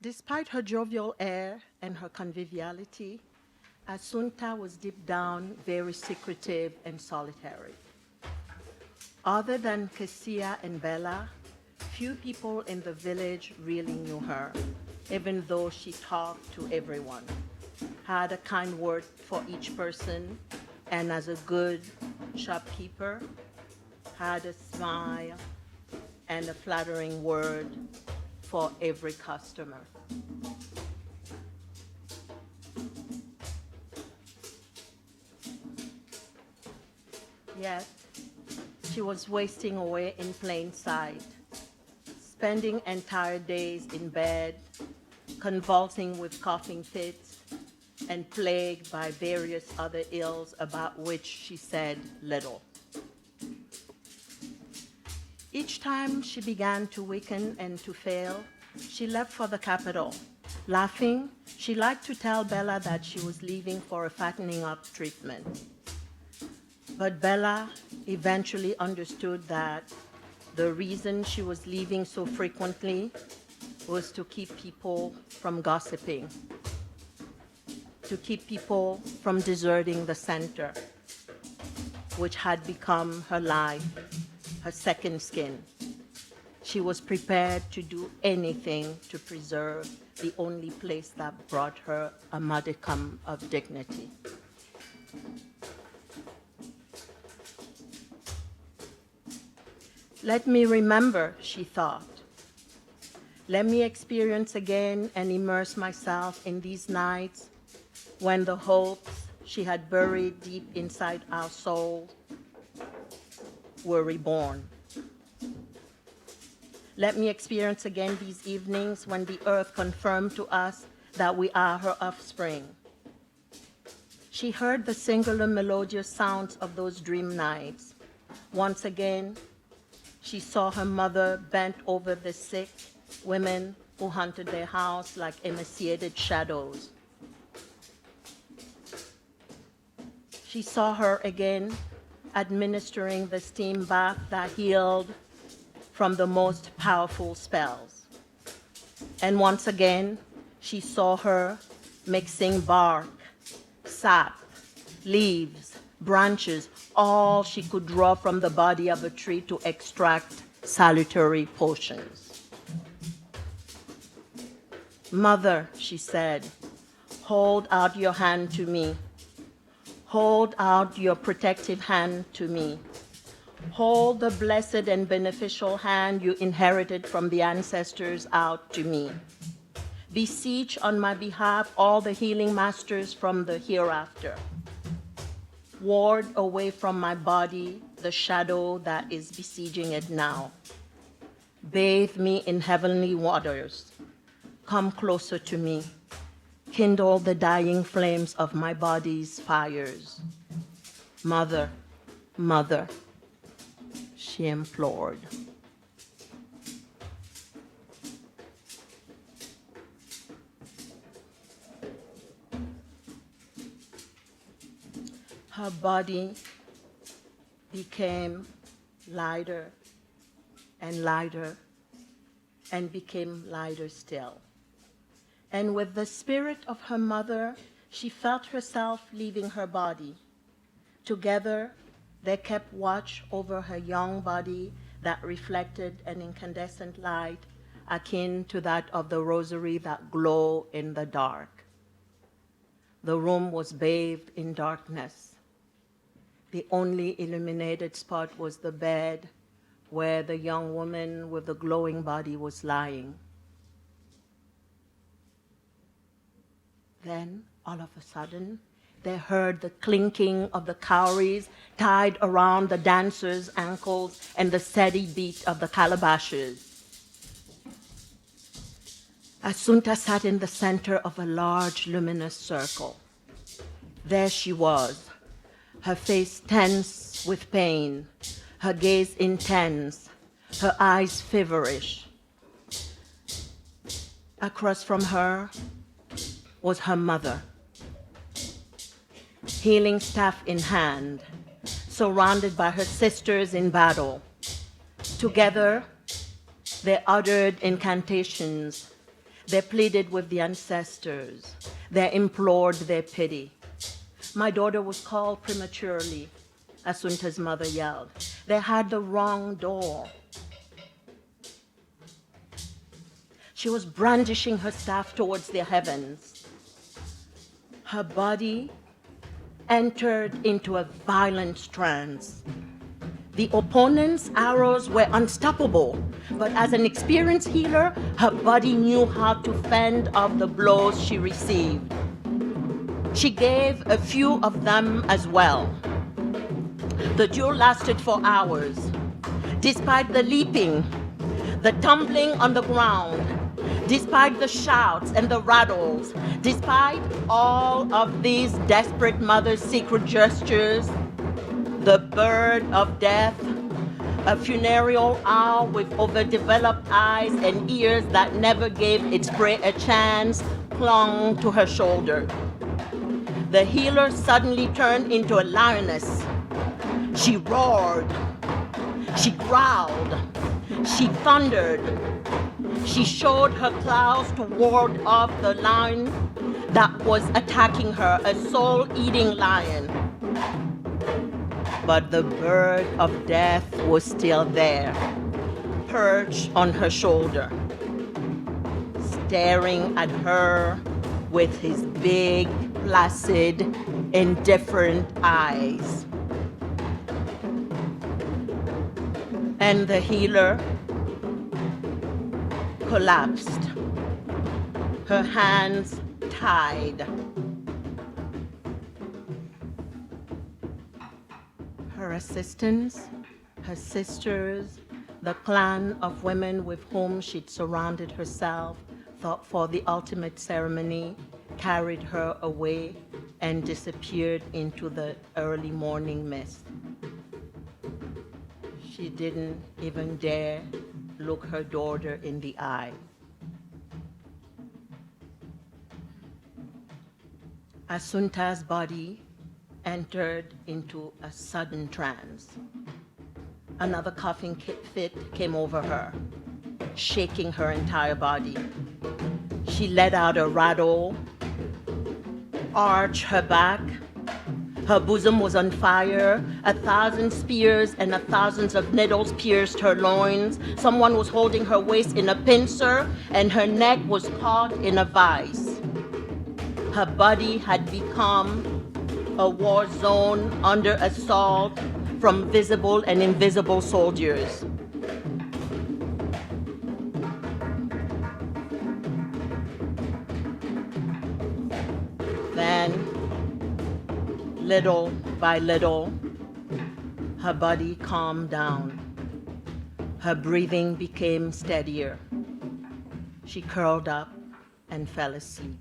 Despite her jovial air and her conviviality, Assumta was deep down very secretive and solitary. Other than Kessia and Bella, few people in the village really knew her, even though she talked to everyone, had a kind word for each person, and as a good shopkeeper, had a smile and a flattering word for every customer. Yet, she was wasting away in plain sight, spending entire days in bed, convulsing with coughing fits, and plagued by various other ills about which she said little. Each time she began to weaken and to fail, she left for the capital. Laughing, she liked to tell Bella that she was leaving for a fattening up treatment. But Bella eventually understood that the reason she was leaving so frequently was to keep people from gossiping, to keep people from deserting the center, which had become her life, her second skin. She was prepared to do anything to preserve the only place that brought her a modicum of dignity. Let me remember, she thought. Let me experience again and immerse myself in these nights when the hopes she had buried deep inside our souls were reborn. Let me experience again these evenings when the earth confirmed to us that we are her offspring. She heard the singular melodious sounds of those dream nights. Once again, she saw her mother bent over the sick women who haunted their house like emaciated shadows. She saw her again administering the steam bath that healed from the most powerful spells. And once again, she saw her mixing bark, sap, leaves, branches, all she could draw from the body of a tree to extract salutary potions. Mother, she said, hold out your hand to me. Hold out your protective hand to me. Hold the blessed and beneficial hand you inherited from the ancestors out to me. Beseech on my behalf all the healing masters from the hereafter. Ward away from my body the shadow that is besieging it now. Bathe me in heavenly waters. Come closer to me. Kindle the dying flames of my body's fires. Mother, mother, she implored. Her body became lighter and lighter and became lighter still. And with the spirit of her mother, she felt herself leaving her body. Together, they kept watch over her young body that reflected an incandescent light akin to that of the rosary that glow in the dark. The room was bathed in darkness. The only illuminated spot was the bed where the young woman with the glowing body was lying. Then, all of a sudden, they heard the clinking of the cowries tied around the dancers' ankles and the steady beat of the calabashes. Assumta sat in the center of a large luminous circle. There she was, her face tense with pain, her gaze intense, her eyes feverish. Across from her was her mother, healing staff in hand, surrounded by her sisters in battle. Together, they uttered incantations They pleaded with the ancestors. They implored their pity. My daughter was called prematurely, Assumta's mother yelled. They had the wrong door. She was brandishing her staff towards the heavens. Her body entered into a violent trance. The opponent's arrows were unstoppable, but as an experienced healer, her body knew how to fend off the blows she received. She gave a few of them as well. The duel lasted for hours. Despite the leaping, the tumbling on the ground, despite the shouts and the rattles, despite all of these desperate mother's secret gestures, the bird of death, a funereal owl with overdeveloped eyes and ears that never gave its prey a chance, clung to her shoulder. The healer suddenly turned into a lioness. She roared, she growled, she thundered. She showed her claws to ward off the lion that was attacking her, a soul-eating lion. But the bird of death was still there, perched on her shoulder, staring at her with his big, placid, indifferent eyes. And the healer collapsed, her hands tied. Her assistants, her sisters, the clan of women with whom she'd surrounded herself, thought for the ultimate ceremony, carried her away and disappeared into the early morning mist. She didn't even dare look her daughter in the eye. Assumta's body entered into a sudden trance. Another coughing fit came over her, shaking her entire body. She let out a rattle, arched her back. Her bosom was on fire. 1,000 spears and 1,000 of needles pierced her loins. Someone was holding her waist in a pincer, and her neck was caught in a vice. Her body had become a war zone under assault from visible and invisible soldiers. Then, little by little, her body calmed down. Her breathing became steadier. She curled up and fell asleep.